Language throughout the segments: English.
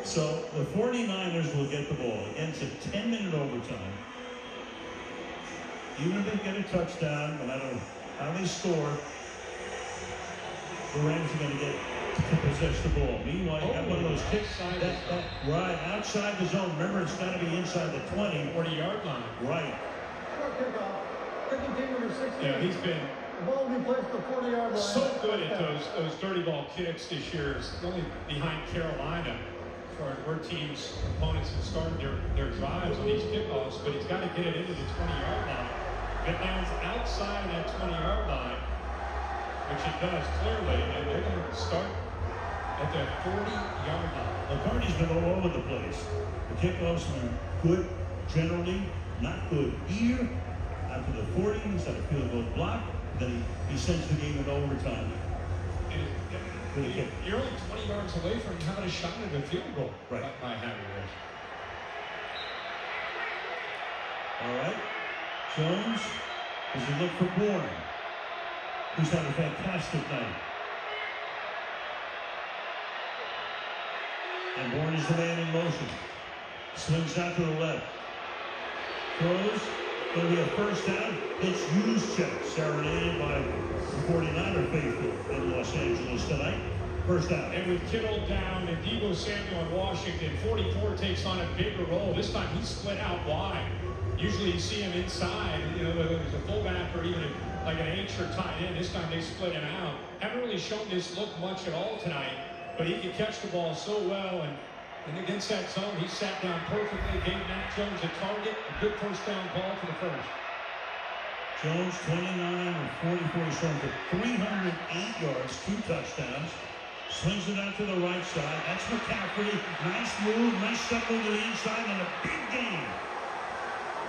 So the 49ers will get the ball. Again, it's a 10-minute overtime. Even if they get a touchdown, no matter how they score, the Rams are going to get to possess the ball. Meanwhile, you got one of those kicks right outside the zone. Remember, it's got to be inside the 40-yard line. Right. Yeah, he's been The ball will be placed at the 40-yard line. so good at those dirty ball kicks this year. It's only behind Carolina as far as where teams, opponents have started their drives on these kickoffs, but he's got to get it into the 20-yard line. If it lands outside of that 20-yard line, which it does clearly, and they're going to start at the 40-yard line. McCarthy's been all over the place. The kickoffs have been good, generally, not good here. After the 40, he's had a field goal block. Then he sends the game into overtime. You're only 20 yards away from having a shot at a field goal right. by having this. All right. Jones, does he look for Bourne, who's had a fantastic night. And Bourne is the man in motion. Swings out to the left. Throws. Going to be a first down. It's Juszczyk, serenaded by the 49er faithful in Los Angeles tonight. First down. And with Kittle down and Deebo Samuel in Washington, 44 takes on a bigger role. This time he's split out wide. Usually you see him inside, whether there's a fullback or even like an H or tight end. This time they split him out. Haven't really shown this look much at all tonight, but he can catch the ball so well. And against that zone, he sat down perfectly, gave Matt Jones a target, a good first down call for the first. Jones, 29 of 44, he's thrown for 308 yards, 2 touchdowns. Swings it out to the right side. That's McCaffrey. Nice move, nice step over the inside, and a big game.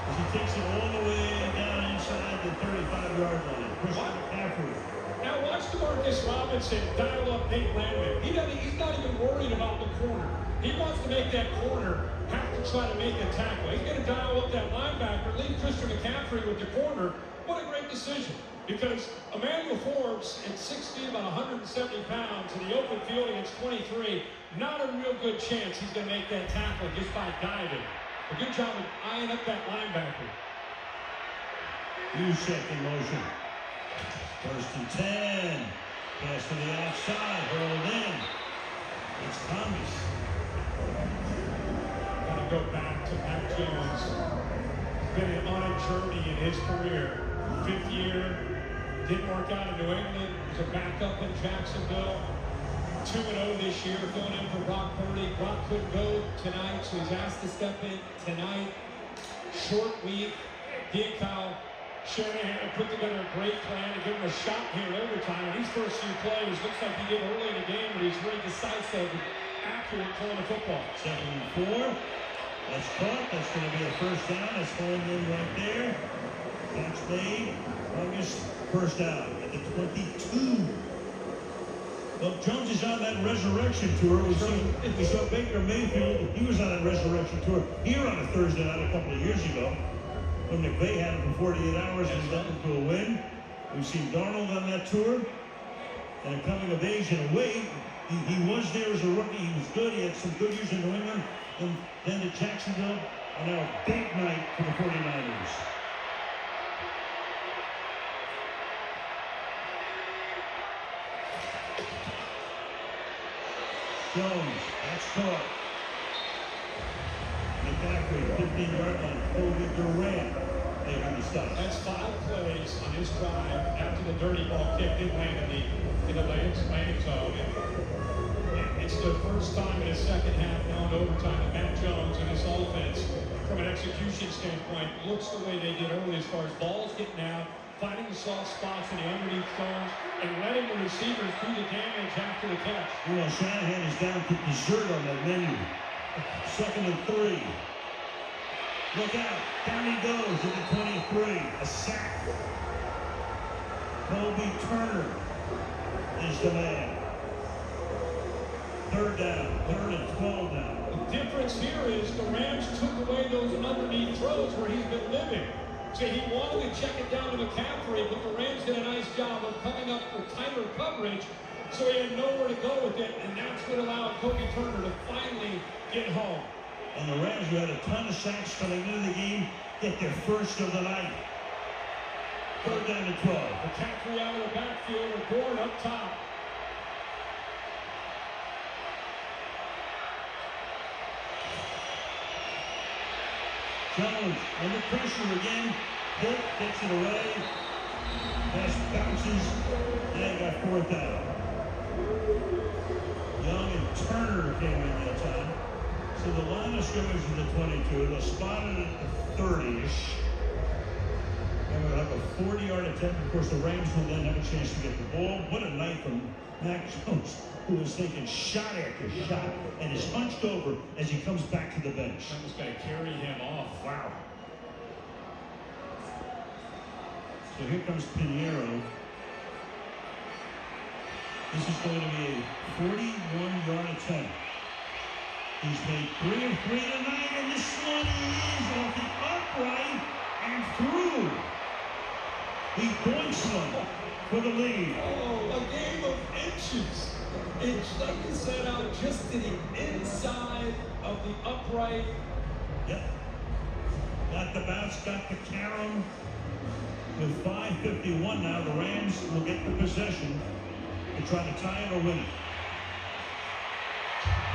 As he takes it all the way down inside the 35-yard line. Christian McCaffrey. Now watch DeMarcus Robinson dial up Nate Landman. He's not even worried about the corner. He wants to make that corner have to try to make a tackle. He's going to dial up that linebacker, leave Christian McCaffrey with the corner. What a great decision. Because Emmanuel Forbes at 6', about 170 pounds, in the open field against 23, not a real good chance he's going to make that tackle just by diving. A good job of eyeing up that linebacker. Juszczyk in motion. First and 10. Pass to the outside. Hurled in. It's Thomas. Got to go back to Matt Jones. Been on a journey in his career. 5th year. Didn't work out in New England. Was a backup in Jacksonville. 2-0 this year, filling in for Brock Purdy. Brock couldn't go tonight, so he's asked to step in tonight. Short week. He and Kyle Shanahan put together a great plan to give him a shot here in overtime. And these first few plays, looks like he did early in the game, but he's very decisive and accurate pulling the football. 2nd and 4. That's caught. That's going to be a first down. That's going in right there. Catch made. August, first down at the 22. Well, Jones is on that resurrection tour. We saw Baker Mayfield. He was on that resurrection tour here on a Thursday night a couple of years ago when McVay had him for 48 hours and got him to a win. We've seen Darnold on that tour. And a coming of age in a way. He was there as a rookie. He was good. He had some good years in New England. And then to Jacksonville. And now a big night for the 49ers. Jones, that's caught. McCaffrey, 15-yard line. Kobe Durant making the stop. That's 5 plays on his drive after the dirty ball kick did land in the landing zone. And it's the first time in the second half now in overtime that Matt Jones and his offense, from an execution standpoint, looks the way they did early as far as balls getting out, finding the soft spots in the underneath zones, and letting the receivers do the damage after the catch. Shanahan is down to dessert on that menu. 2nd and 3. Look out. Down he goes at the 23. A sack. Kobe Turner is the man. 3rd down. 3rd and 12 now. The difference here is the Rams took away those underneath throws where he's been living. So he wanted to check it down to McCaffrey, but the Rams did a nice job of coming up with tighter coverage so he had nowhere to go with it, and that's what allowed Kobe Turner to finally get home. And the Rams, who had a ton of sacks coming into the game, get their first of the night. 3rd down and 12. McCaffrey out of the backfield, and Gordon up top. Jones under pressure again. Hill gets it away. Pass bounces. And got 4th down. Young and Turner came in that time. So the line of scrimmage is the 22. They'll spot it at the 30-ish. And we'll have a 40-yard attempt. Of course, the Rams will then have a chance to get the ball. What a night from Mac Jones, who was taking shot after shot and is hunched over as he comes back to the bench. Someone's got to carry him off. Wow. So here comes Pinheiro. This is going to be a 41-yard attempt. He's made 3 of 3 tonight, and this one is off the upright and through. He points one for the lead. Oh, a game of inches. It's like you said, out just to the inside of the upright. Yep. Got the bounce, got the carom. With 5:51 now, the Rams will get the possession to try to tie it or win it.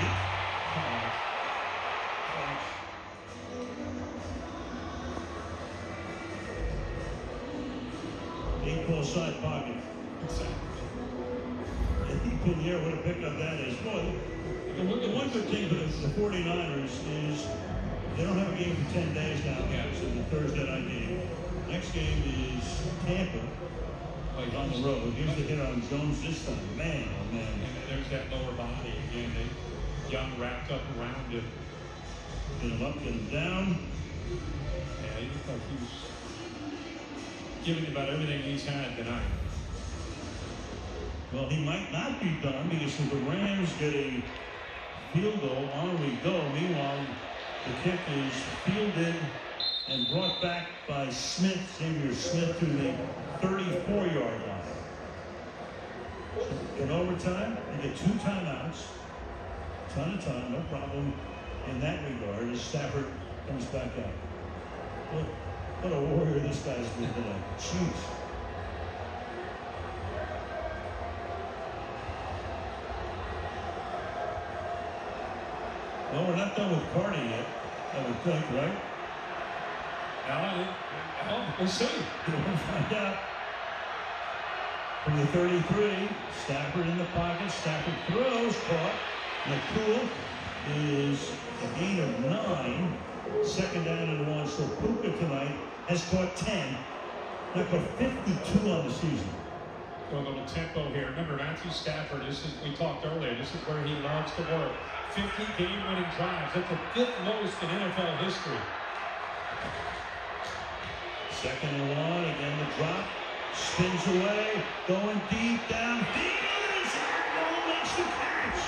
Yep. Equal side pocket. I think Pinheiro would have picked up that as well. The one good thing for the 49ers is they don't have a game for 10 days now. It's the Thursday night game. Next game is Tampa. On the road. Here's the hit on Jones this time. Man, oh man. And there's that lower body again. Young wrapped up around him. Get him up, get him down. Yeah, he looked like he was giving about everything he's had tonight. Well, he might not be done because if the Rams get a field goal, on we go. Meanwhile, the kick is fielded and brought back by Smith, Xavier Smith, to the 34-yard line. So in overtime, they get 2 timeouts. Ton of time, no problem in that regard as Stafford comes back out. What a warrior this guy's been today. Jeez. Well, we're not done with Carney yet, I would think, right? We'll see. We'll find out. From the 33, Stafford in the pocket. Stafford throws, caught. McCool is a gain of 9. 2nd down and 1. So Puka tonight has caught 10. Now caught 52 on the season. So a little tempo here. Remember, Matthew Stafford, we talked earlier, this is where he loves to work. 50 game-winning drives. That's the 5th most in NFL history. 2nd and 1. Again, the drop. Spins away. Going deep downfield. Samuel makes the catch.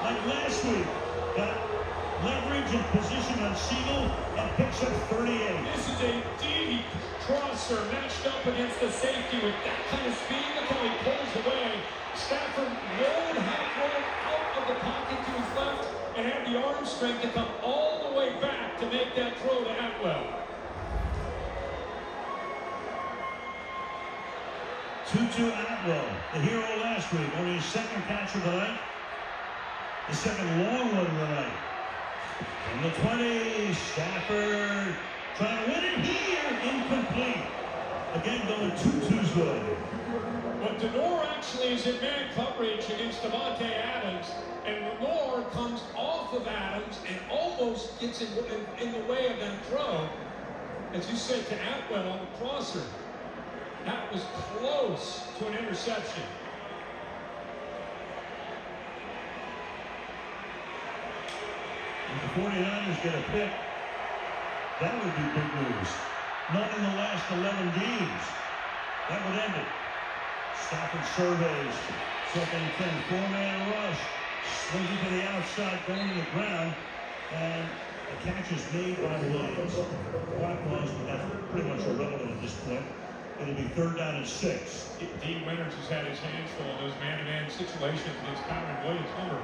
Like last week. Got leverage and position on Siegel and picks up 38. This is a deep crosser matched up against the safety with that kind of speed. Look how he pulls away. Stafford rolled halfway out of the pocket to his left and had the arm strength to come all the way back to make that throw to Atwell. 2-2 Atwell, the hero last week. Only his 2nd catch of the night. The 2nd long one of the night. From the 20, Stafford trying to win it here. Incomplete. Again, going 2-2's way. But Denor actually is in man coverage against Devontae Adams, and Lenore comes off of Adams and almost gets in the way of that throw. As you said to Atwell on the crosser, that was close to an interception. If the 49ers get a pick, that would be big news. Not in the last 11 games. That would end it. Stafford surveys. 2nd and 10, 4-man rush. Swings it to the outside, going to the ground. And the catch is made by Williams. Clock was, but that's pretty much irrelevant at this point. It'll be 3rd down and 6. Dean Winters has had his hands full in those man-to-man situations against Kyron Williams. Remember,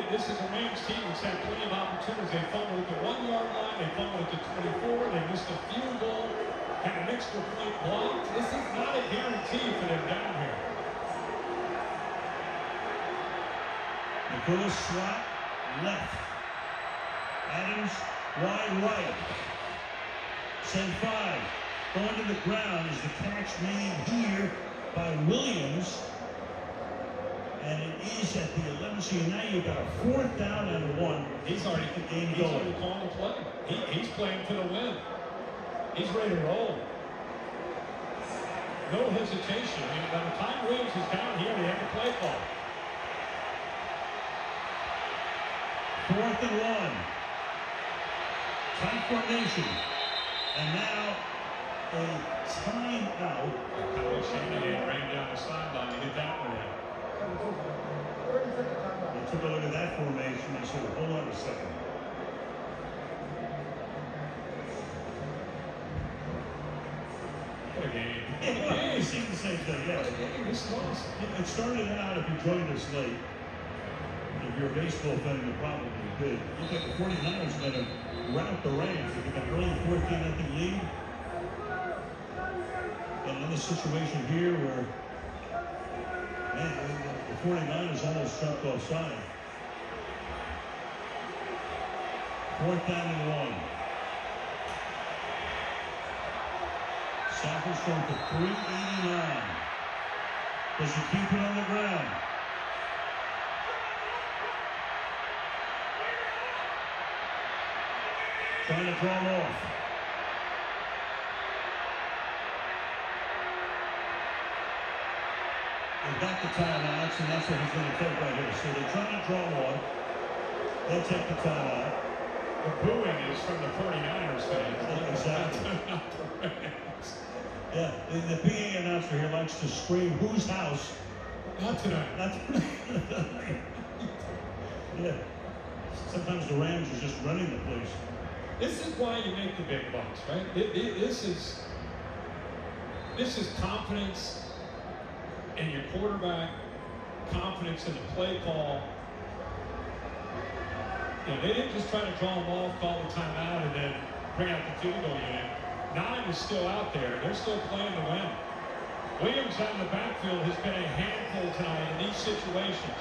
this is a Rams team that's had plenty of opportunities. They fumbled at the 1-yard line. They fumbled at the 24. They missed a field goal. Had an extra point blocked. This is not a guarantee for them down here. McCoy slot left. Adams wide right. Send 5. Going to the ground is the catch made here by Williams. And it is at the 11. So now you've got a 4th down and 1. He's already calling the play. He's playing for the win. He's ready to roll. No hesitation. I mean, by the time Williams is down here, they have the play call. 4th and 1. Tight formation. And now a timeout. Kyle Shanahan ran down the sideline to get that one in. 30-second timeout. They took a look at that formation and said, hold on a second. What a game. Yeah, you see the same thing, yeah. This is awesome. It started out, if you joined us late, if you're a baseball fan, you probably did. Look like the 49ers going to rout the Rams. They got an early 14-0 lead. And in this situation here where, man, the 49ers almost jumped offside. 4th down and 1. Stafford's throwing for 389. Does he keep it on the ground? Trying to draw him off. They got the timeouts, and that's what he's going to take right here. So they're trying to draw him off. They'll take the timeout. The booing is from the 49ers fans. Exactly. Yeah, the PA announcer here likes to scream, whose house? Not tonight. Not tonight. Yeah. Sometimes the Rams are just running the place. This is why you make the big bucks, right? This is confidence in your quarterback, confidence in the play call. You know, they didn't just try to draw them off, call the timeout, and then bring out the field goal unit. 9 is still out there. They're still playing to win. Williams out in the backfield has been a handful tonight in these situations.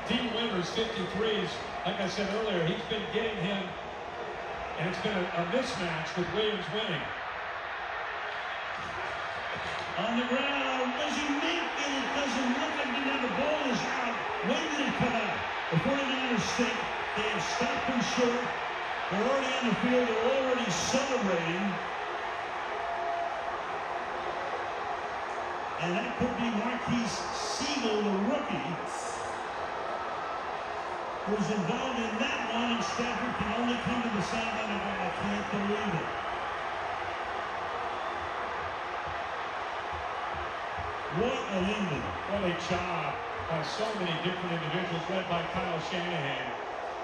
Dean Winters, 53s, like I said earlier, he's been getting him, and it's been a mismatch with Williams winning. On the ground, does he make it? It doesn't look like it. Now the ball is out. When did it come out? The 49ers think they have stopped him short. They're already on the field. They're already celebrating. And that could be Marquise Siegel, the rookie, who's involved in that one. And Stafford can only come to the sideline and go, I can't believe it. What a Linden. What a job by so many different individuals led by Kyle Shanahan.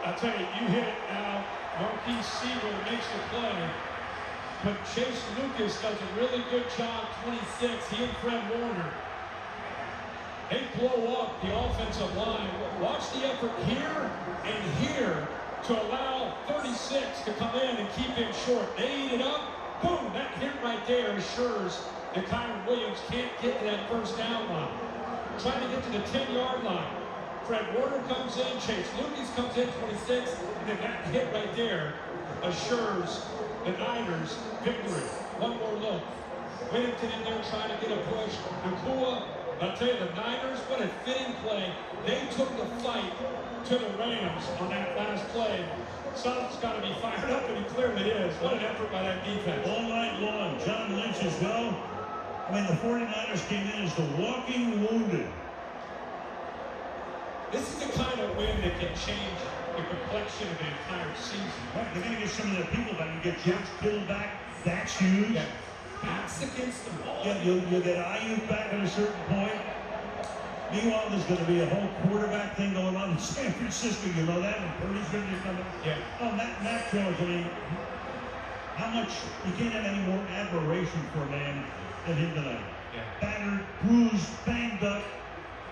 I'll tell you, you hit it now. Marquise Siegel makes the play. But Chase Lucas does a really good job, 26. He and Fred Warner. They blow up the offensive line. Watch the effort here and here to allow 36 to come in and keep him short. They eat it up. Boom, that hit right there assures that Kyron Williams can't get to that first down line. Trying to get to the 10-yard line. Fred Warner comes in, Chase Lucas comes in, 26, and then that hit right there assures the Niners victory. One more look. Whittington in there trying to get a push. Nakua, I'll tell you, the Niners, what a fitting play. They took the fight to the Rams on that last play. Salt's got to be fired up, and he clearly is. What an effort by that defense. All night long, John Lynch as well. I mean, the 49ers came in as the walking wounded. This is the kind of win that can change the complexion of the entire season. Right, they're going to get some of their people back and get George Kittle back. That's huge. Yeah. Backs against the wall. Yeah, you'll get Ayuk back at a certain point. Meanwhile, there's going to be a whole quarterback thing going on in San Francisco. You know that? And Purdy's going to be coming. Yeah. Oh, Matt Jones, I mean, how much, you can't have any more admiration for a man at him tonight. Yeah. Battered, bruised, banged up.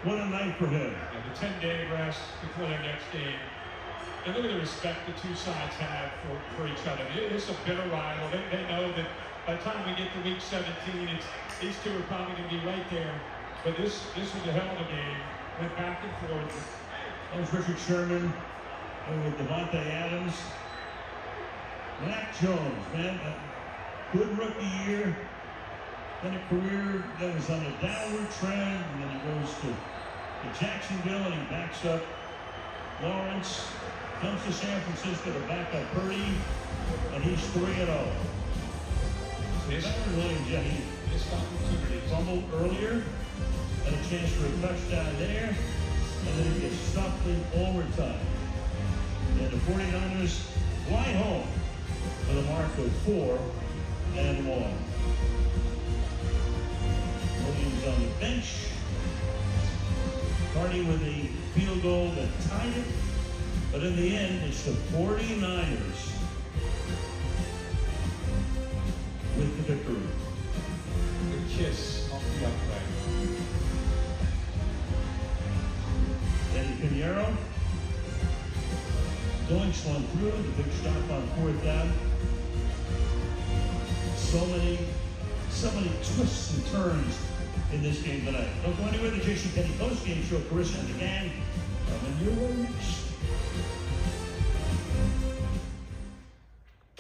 What a night for him. Yeah, the 10-day rest before their next game. And look at the respect the two sides have for each other. It's a bitter rival. They know that by the time we get to week 17, these two are probably going to be right there. But this was a hell of a game. Went back and forth. That was Richard Sherman and with Devontae Adams. Mac Jones, man, a good rookie year. Then a career that was on a downward trend, and then he goes to Jacksonville and he backs up Lawrence. Comes to San Francisco to back up Purdy, and he's 3-0. Missed opportunity. Fumbled earlier, had a chance for a touchdown there, and then he gets stuffed in overtime. And the 49ers fly home with a mark of 4-1. Williams on the bench. Carney with a field goal that tied it. But in the end, it's the 49ers with the victory. The kiss off the upright. Eddie Pinheiro. Doinks one through, the big stop on 4th down. So many twists and turns in this game tonight. Don't go anywhere. The JCPenney postgame show, Carissa and the gang. Coming your way next.